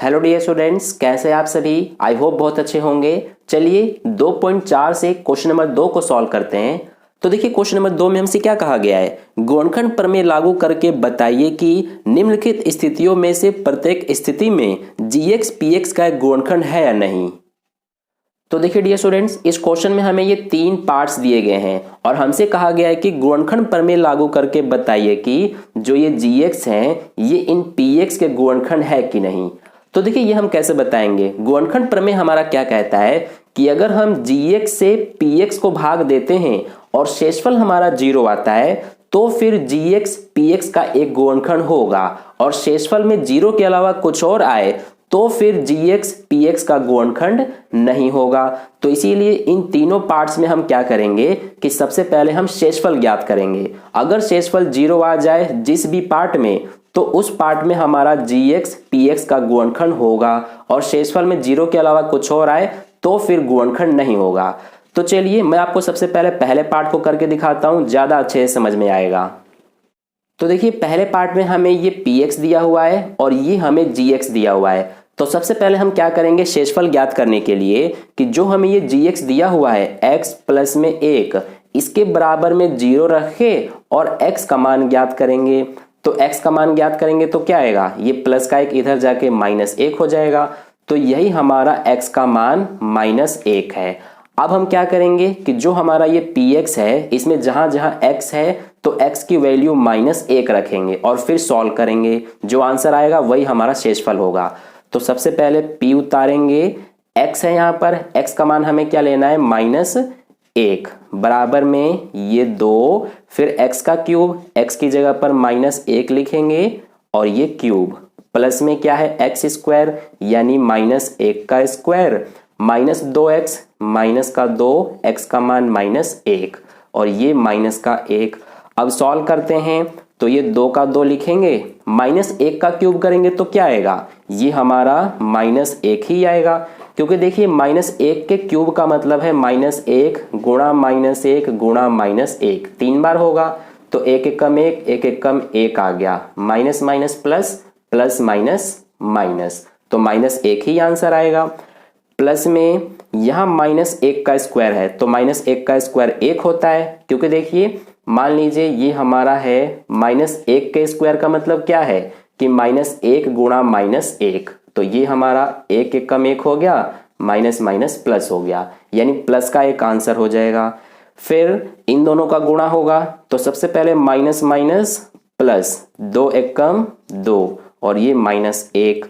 Hello dear students, कैसे आप सभी। आई होप बहुत अच्छे होंगे। चलिए 2.4 से क्वेश्चन नंबर 2 को सॉल्व करते हैं। तो देखिए क्वेश्चन नंबर 2 में हमसे क्या कहा गया है, गुणनखंड प्रमेय लागू करके बताइए कि निम्नलिखित स्थितियों में से प्रत्येक स्थिति में जीएक्स पीएक्स का एक गुणनखंड है या नहीं। तो देखिए डियर स्टूडेंट्स, इस क्वेश्चन में हमें ये 3 पार्ट्स दिए गए हैं और हमसे कहा गया है कि गुणनखंड प्रमेय लागू करके बताइए कि जो ये जीएक्स हैं ये इन पीएक्स के गुणनखंड है कि नहीं। तो देखिए ये हम कैसे बताएंगे। गुणनखंड प्रमेय हमारा क्या कहता है कि अगर हम जीएक्स से पीएक्स को भाग देते हैं और शेषफल हमारा 0 आता है तो फिर जीएक्स पीएक्स का एक गुणनखंड होगा, और शेषफल में 0 के अलावा कुछ और आए तो फिर जीएक्स पीएक्स का गुणनखंड नहीं होगा। तो इसीलिए इन तीनों पार्ट्स में हम क्या करेंगे कि सबसे पहले हम शेषफल ज्ञात करेंगे। अगर शेषफल 0 आ जाए जिस भी पार्ट में, तो उस पार्ट में हमारा जीएक्स पीएक्स का गुणनखंड होगा, और शेषफल में 0 के अलावा कुछ और आए तो फिर गुणनखंड नहीं होगा। तो चलिए मैं आपको सबसे पहले पार्ट को करके दिखाता हूं, ज्यादा अच्छे से समझ में आएगा। तो देखिए पहले पार्ट में हमें ये px दिया हुआ है और ये हमें gx दिया हुआ है। तो सबसे पहले हम क्या करेंगे, शेषफल ज्ञात करने के लिए कि जो हमें ये gx दिया हुआ है x प्लस में 1, इसके बराबर में 0 रखे और x का मान ज्ञात करेंगे। तो x का मान ज्ञात करेंगे तो क्या आएगा, ये प्लस का 1 इधर जाके -1 हो जाएगा। तो यही हमारा x का मान -1 है। अब हम क्या करेंगे कि जो हमारा ये px है इसमें जहां जहां x है तो x की वैल्यू -1 रखेंगे और फिर सॉल्व करेंगे। जो आंसर आएगा वही हमारा शेषफल होगा। तो सबसे पहले p उतारेंगे, x है यहाँ पर, x का मान हमें क्या लेना है -1, बराबर में ये 2, फिर x का क्यूब, x की जगह पर -1 लिखेंगे और ये क्यूब, प्लस में क्या है x स्क्वायर यानी -1 का स्क्वायर, -2x माइनस का 2, x का मान -1 और ये माइनस का 1। अब सॉल्व करते हैं तो ये 2 का 2 लिखेंगे, -1 का क्यूब करेंगे तो क्या आएगा, ये हमारा -1 ही आएगा, क्योंकि देखिए -1 के क्यूब का मतलब है -1 गुणा -1 गुणा -1, 3 बार होगा। तो 1 एकम 1, 1 एकम 1 आ गया, minus minus plus, plus minus minus, तो -1 ही आंसर आएगा। प्लस में यहाँ -1 का स्क्वायर है तो -1 का स्क्वायर 1 होता है, क्योंकि देखिए मान लीजिए ये हमारा है -1 के स्क्वायर का मतलब क्या है कि -1 गुणा -1, तो ये हमारा 1 एकम 1 हो गया, माइनस माइनस प्लस हो गया, यानी प्लस का एक आंसर हो जाएगा। फिर इन दोनों का गुणा होगा तो सबसे पहले माइनस माइनस प्लस, 2 एकम 2 और ये -1।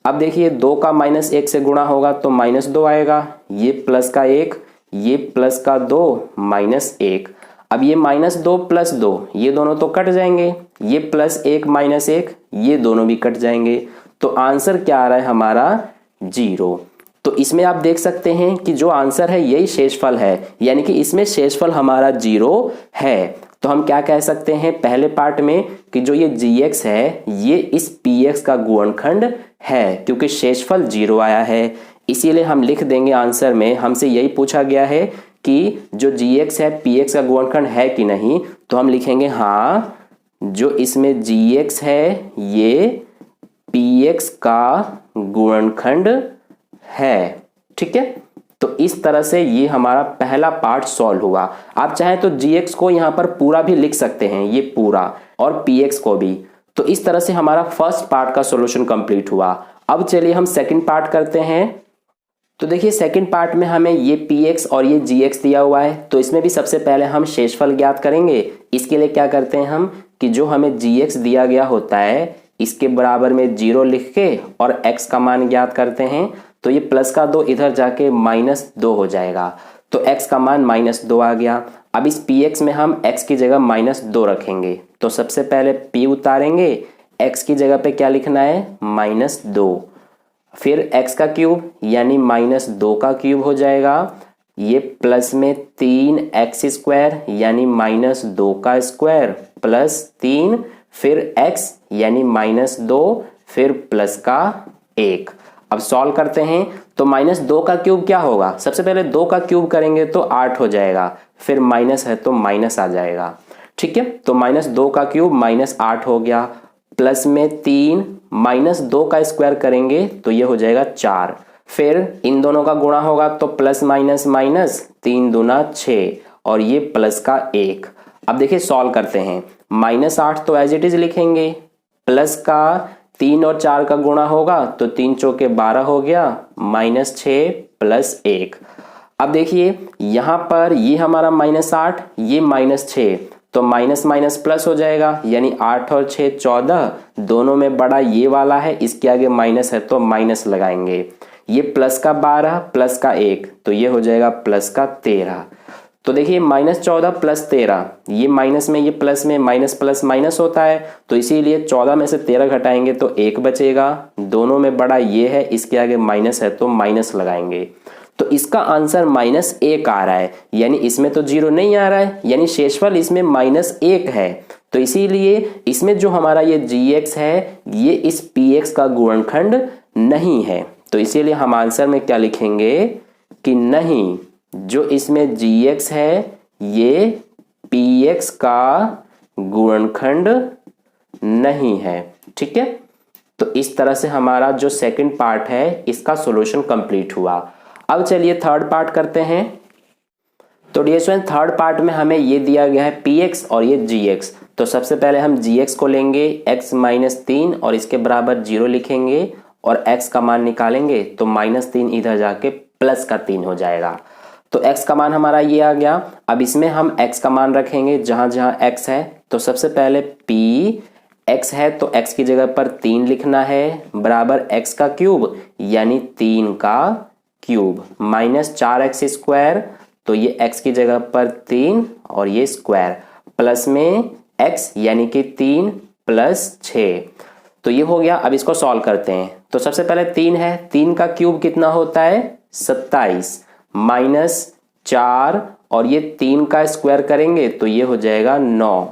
अब देखिए 2 का -1 से गुणा होगा तो -2 आएगा, ये प्लस का 1, ये प्लस का 2, -1। अब ये -2 प्लस 2 ये दोनों तो कट जाएंगे, ये +1 -1 ये दोनों भी कट जाएंगे। तो आंसर क्या आ रहा है हमारा 0। तो इसमें आप देख सकते हैं कि जो आंसर है यही शेषफल है, यानी कि इसमें शेषफल हमारा 0 है। तो हम क्या कह सकते हैं पहले पार्ट में कि जो ये gx है ये इस px का गुणनखंड है, क्योंकि शेषफल 0 आया है। इसीलिए हम लिख देंगे आंसर में, हमसे यही पूछा गया है कि जो gx है px का गुणनखंड है कि नहीं, तो हम लिखेंगे हाँ, जो इसमें gx है ये px का गुणनखंड है। ठीक है, तो इस तरह से ये हमारा पहला पार्ट सॉल्व हुआ। आप चाहें तो gx को यहाँ पर पूरा भी लिख सकते हैं, ये पूरा, और px को भी। तो इस तरह से हमारा फर्स्ट पार्ट का सॉल्यूशन कंप्लीट हुआ। अब चलिए हम सेकंड पार्ट करते हैं। तो देखिए सेकंड पार्ट में हमें ये px और ये gx दिया हुआ है, तो इसमें भी सबसे पहले हम शेषफल ज्ञात करेंगे। इसके लिए क्या करते हैं हम कि जो हमें gx दिया गया होता है इसके बराबर में 0 लिख के और x का मान ज्ञात करते हैं। तो ये प्लस का 2 इधर जाके -2 हो जाएगा, तो x का मान -2 आ गया। अब इस px में हम x की जगह -2 रखेंगे। तो सबसे पहले p उतारेंगे, x की जगह पे क्या लिखना है -2, फिर x का क्यूब यानी -2 का क्यूब हो जाएगा, ये प्लस में 3x स्क्वायर यानी -2 का स्क्वायर प्लस 3, फिर x यानी -2, फिर प्लस का 1। अब सॉल्व करते हैं तो -2 का क्यूब क्या होगा, सबसे पहले 2 का क्यूब करेंगे तो 8 हो जाएगा, फिर माइनस है तो माइनस आ जाएगा। ठीक है, तो -2 का क्यूब -8 हो गया, प्लस में 3 -2 का स्क्वायर करेंगे तो ये हो जाएगा 4। फिर इन दोनों का गुणा होगा तो प्लस माइनस माइनस, 3 दूना 6 और ये प्लस का 1। अब देखिए सॉल्व करते हैं। -8 तो एज इट इज लिखेंगे, प्लस का 3 और 4 का गुणा होगा तो 3 चौके 12 हो गया, -6 प्लस 1। अब देखिए यहां पर ये हमारा -8, ये -6, तो माइनस माइनस प्लस हो जाएगा, यानी 8 और 6 14, दोनों में बड़ा ये वाला है, इसके आगे माइनस है तो माइनस लगाएंगे। ये प्लस का 12 प्लस का 1 तो ये हो जाएगा प्लस का 13। तो देखिए -14 प्लस 13, ये माइनस में ये प्लस में, माइनस प्लस माइनस होता है, तो इसीलिए 14 में से 13 घटाएंगे तो 1 बचेगा। दोनों में बड़ा ये है, इसके आगे माइनस है तो माइनस लगाएंगे। तो इसका आंसर -1 आ रहा है, यानी इसमें तो 0 नहीं आ रहा है, यानी शेषफल इसमें -1 है। तो इसीलिए इसमें जो हमारा ये gx है ये इस px का गुणनखंड नहीं है। तो इसीलिए हम आंसर में क्या लिखेंगे कि नहीं, जो इसमें gx है ये px का गुणनखंड नहीं है। ठीक है, तो इस तरह से हमारा जो सेकंड पार्ट है इसका सॉल्यूशन कंप्लीट हुआ। अब चलिए थर्ड पार्ट करते हैं। तो डियर स्टूडेंट, थर्ड पार्ट में हमें ये दिया गया है px और ये gx। तो सबसे पहले हम gx को लेंगे x - 3 और इसके बराबर 0 लिखेंगे और x का मान निकालेंगे तो -3 इधर जाके प्लस का 3 हो जाएगा। तो x का मान हमारा ये आ गया। अब इसमें हम x का मान रखेंगे जहां जहां x है। तो सबसे पहले p x है तो x की जगह पर 3 लिखना है, बराबर x का क्यूब यानी 3 का क्यूब, -4x², तो ये x की जगह पर 3 और ये स्क्वायर, प्लस में x यानी कि 3 + 6। तो ये हो गया। अब इसको सॉल्व करते हैं। तो सबसे पहले 3 है, 3 का क्यूब कितना होता है 27, -4 और ये 3 का स्क्वायर करेंगे तो ये हो जाएगा 9,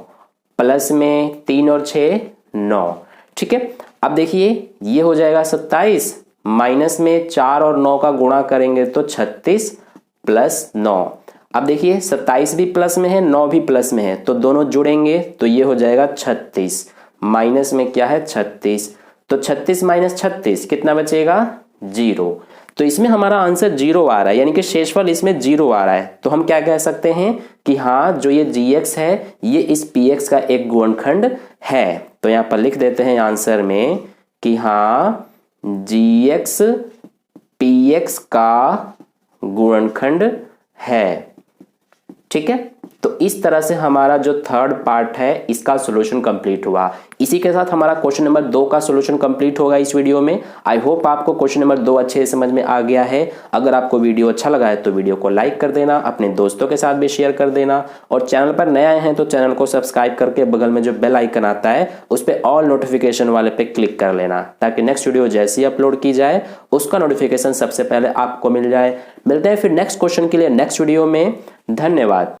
प्लस में 3 और 6 9। ठीक है, अब देखिए ये हो जाएगा 27, माइनस में 4 और 9 का गुणा करेंगे तो 36 + 9। अब देखिए 27 भी प्लस में है, 9 भी प्लस में है, तो दोनों जुड़ेंगे तो ये हो जाएगा 36, माइनस में क्या है 36, तो 36 - 36 कितना बचेगा 0। तो इसमें हमारा आंसर 0 आ रहा है, यानी कि शेषफल इसमें 0 आ रहा है। तो हम क्या कह सकते हैं कि हाँ, जो ये gx है ये इस px का एक गुणनखंड है। तो यहाँ पर लिख देते हैं आंसर में कि हाँ, gx px का गुणनखंड है। ठीक है, तो इस तरह से हमारा जो थर्ड पार्ट है इसका सॉल्यूशन कंप्लीट हुआ। इसी के साथ हमारा क्वेश्चन नंबर 2 का सॉल्यूशन कंप्लीट होगा इस वीडियो में। आई होप आपको क्वेश्चन नंबर 2 अच्छे से समझ में आ गया है। अगर आपको वीडियो अच्छा लगा है तो वीडियो को लाइक कर देना, अपने दोस्तों के साथ भी शेयर कर देना, और चैनल पर नए आए हैं तो चैनल को सब्सक्राइब करके बगल में जो बेल आइकन आता है उस पर ऑल नोटिफिकेशन वाले पे क्लिक कर लेना, ताकि नेक्स्ट वीडियो जैसी अपलोड की जाए उसका नोटिफिकेशन सबसे पहले आपको मिल जाए। मिलते हैं फिर नेक्स्ट क्वेश्चन के लिए नेक्स्ट वीडियो में। धन्यवाद।